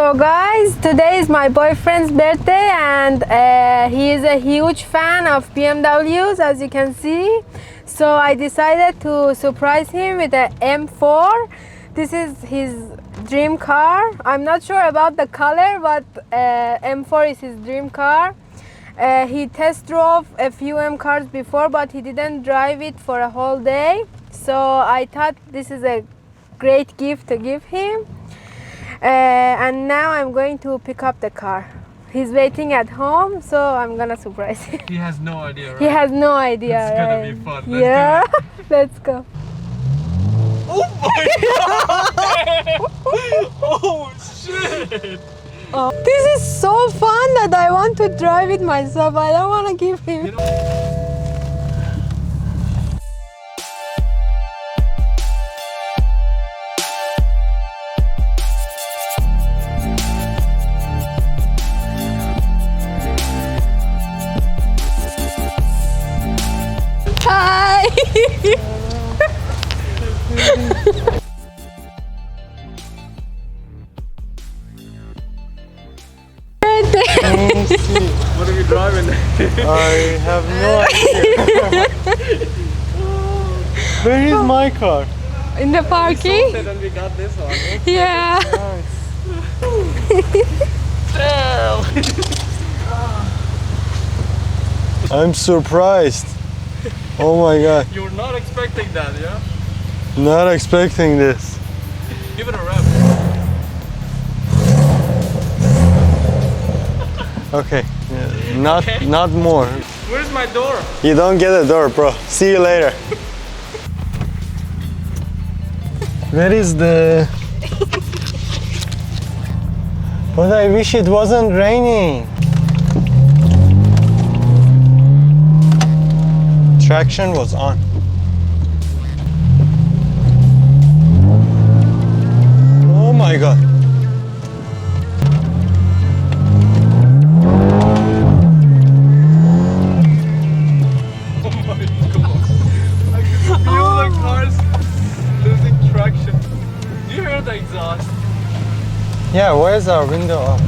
So guys, today is my boyfriend's birthday and he is a huge fan of BMWs, as you can see. So I decided to surprise him with a M4. This is his dream car. I'm not sure about the color, but M4 is his dream car. He test drove a few M cars before, but he didn't drive it for a whole day. So I thought this is a great gift to give him. And now I'm going to pick up the car. He's waiting at home, so I'm gonna surprise him. He has no idea, right? He has no idea. It's gonna right? be fun. Yeah, let's go. Oh my god! Oh shit! Oh, this is so fun that I want to drive it myself. I don't want to give him. You know, Hi! what are we driving? I have no idea. Where is my car? In the parking? And we got this one. Yeah. I'm surprised. Oh my god. You're not expecting that, yeah? Not expecting this. Give it a rev. Okay. Not more. Where's my door? You don't get a door, bro. See you later. Where is the... But I wish it wasn't raining. Traction was on. Oh my god. Oh my god. I can feel the cars losing traction. Do you hear the exhaust? Yeah, where's our window up?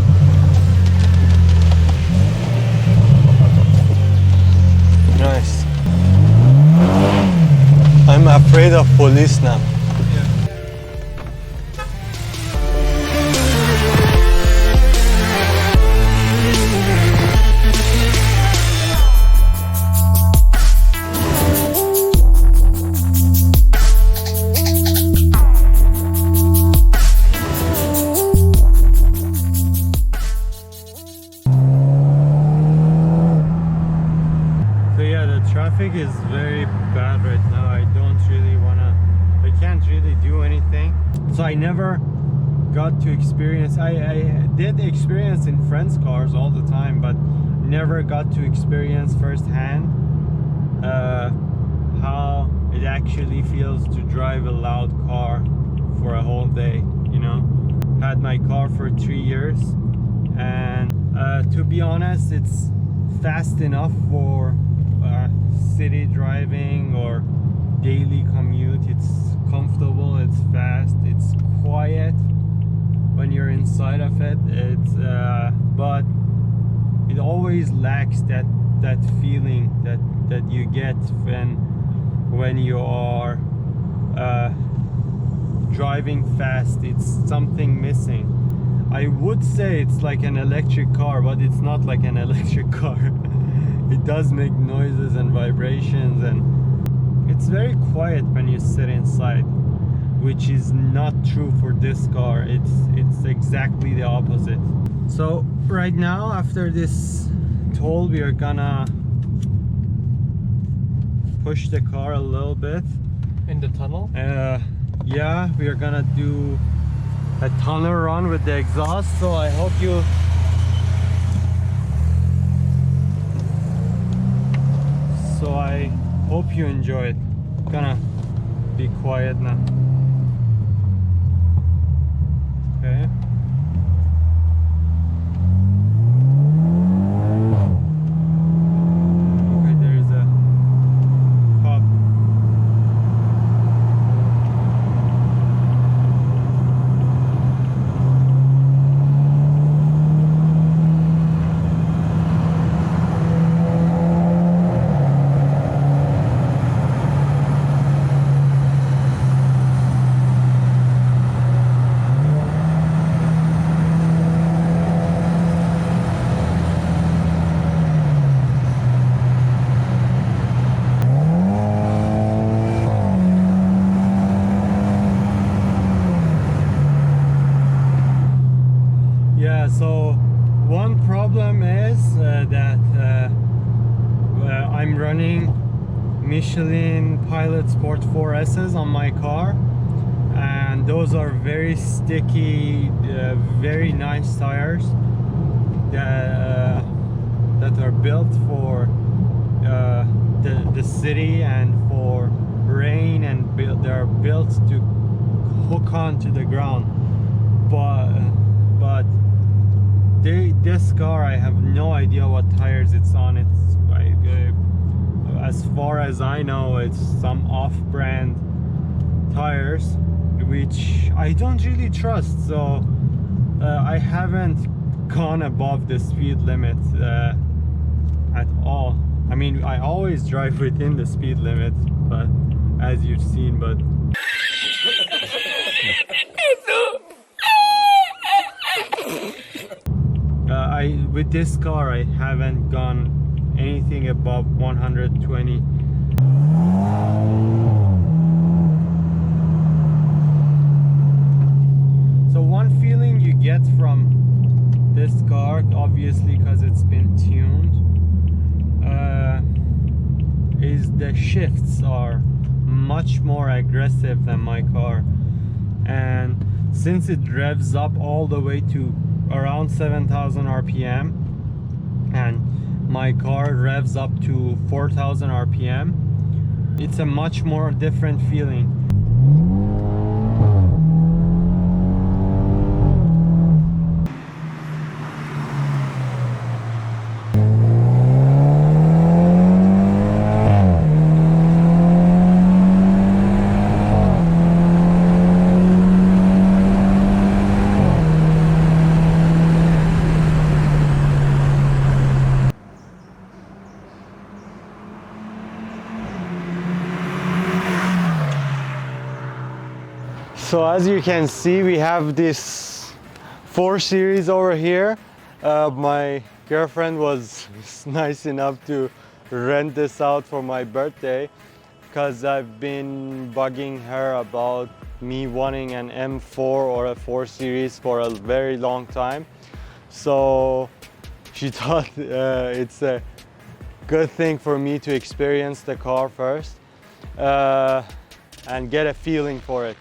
Nice. I'm afraid of police now. Traffic is very bad right now. I don't really I can't really do anything. So I never got to experience, I did experience in friends' cars all the time, but never got to experience firsthand how it actually feels to drive a loud car for a whole day, you know. Had my car for 3 years, and to be honest, it's fast enough for city driving or daily commute. It's comfortable, it's fast, it's quiet when you're inside of it. It's but it always lacks that feeling that you get when you are driving fast. It's something missing. I would say it's like an electric car, but it's not like an electric car. It does make noises and vibrations, and it's very quiet when you sit inside, which is not true for this car. It's exactly the opposite. So right now, after this toll, we are gonna push the car a little bit In the tunnel? Yeah, we are gonna do a tunnel run with the exhaust, so I hope you enjoy it. Gonna be quiet now. Okay. Okay, there's a cop. I'm running Michelin Pilot Sport 4S's on my car, and those are very sticky, very nice tires that are built for the city and for rain, and they are built to hook on to the ground. But this car, I have no idea what tires it's on. It's like, as far as I know, it's some off-brand tires, which I don't really trust. So I haven't gone above the speed limit at all. I mean, I always drive within the speed limit, but as you've seen, but with this car, I haven't gone anything above 120. So one feeling you get from this car, obviously because it's been tuned, is the shifts are much more aggressive than my car, and since it revs up all the way to around 7,000 RPM and my car revs up to 4,000 RPM, it's a much more different feeling. So as you can see, we have this 4 Series over here. My girlfriend was nice enough to rent this out for my birthday, because I've been bugging her about me wanting an M4 or a 4 Series for a very long time. So she thought it's a good thing for me to experience the car first and get a feeling for it.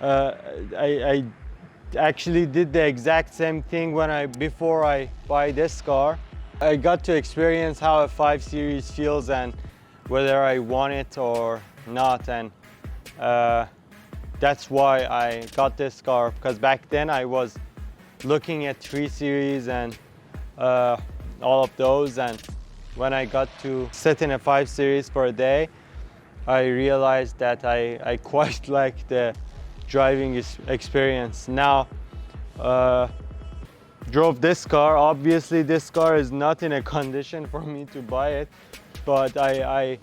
I actually did the exact same thing before I buy this car. I got to experience how a 5 Series feels and whether I want it or not, and that's why I got this car, because back then I was looking at 3 Series and all of those, and when I got to sit in a 5 Series for a day, I realized that I quite like the driving experience. Now drove this car. Obviously this car is not in a condition for me to buy it, but I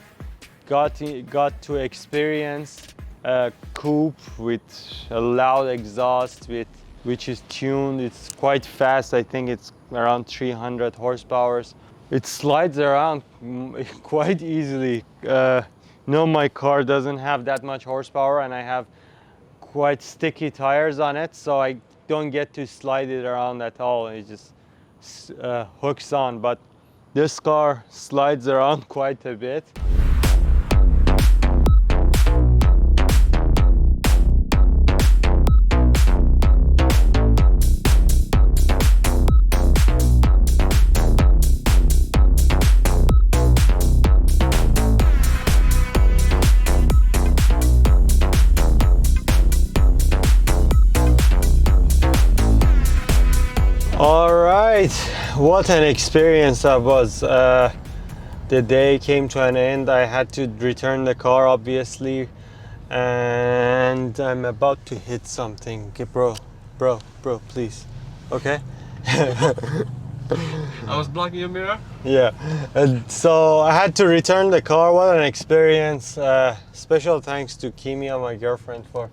got to experience a coupe with a loud exhaust which is tuned. It's quite fast. I think it's around 300 horsepower. It slides around quite easily. No, my car doesn't have that much horsepower, and I have quite sticky tires on it, so I don't get to slide it around at all. It just hooks on, but this car slides around quite a bit. All right, what an experience that was. The day came to an end. I had to return the car, obviously, and I'm about to hit something. Okay, bro, please. Okay. I was blocking your mirror. Yeah, and so I had to return the car. What an experience. Special thanks to Kimia, my girlfriend, for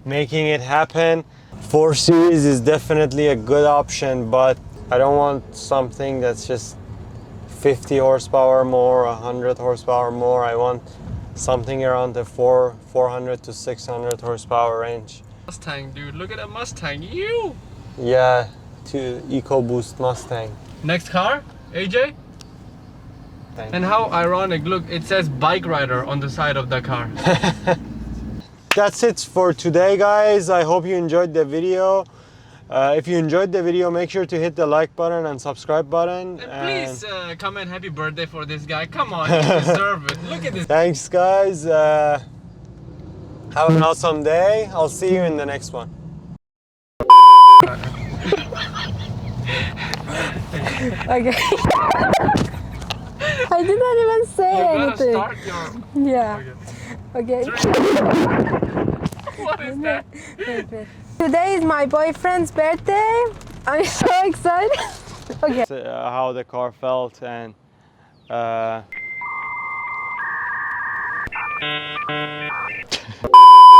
making it happen. 4 Series is definitely a good option, but I don't want something that's just 50 horsepower more, 100 horsepower more. I want something around the 400 to 600 horsepower range. Mustang, dude, look at that Mustang. You. Yeah, to EcoBoost Mustang. Next car, AJ. Thank And how ironic, look, it says bike rider on the side of the car. That's it for today, guys. I hope you enjoyed the video. If you enjoyed the video, make sure to hit the like button and subscribe button. And please comment happy birthday for this guy. Come on, you deserve it. Look at this. Thanks, guys. Have an awesome day. I'll see you in the next one. Okay. I didn't even say You gotta anything. start your... Yeah. Okay. What is that? Wait. Today is my boyfriend's birthday. I'm so excited. Okay. How the car felt and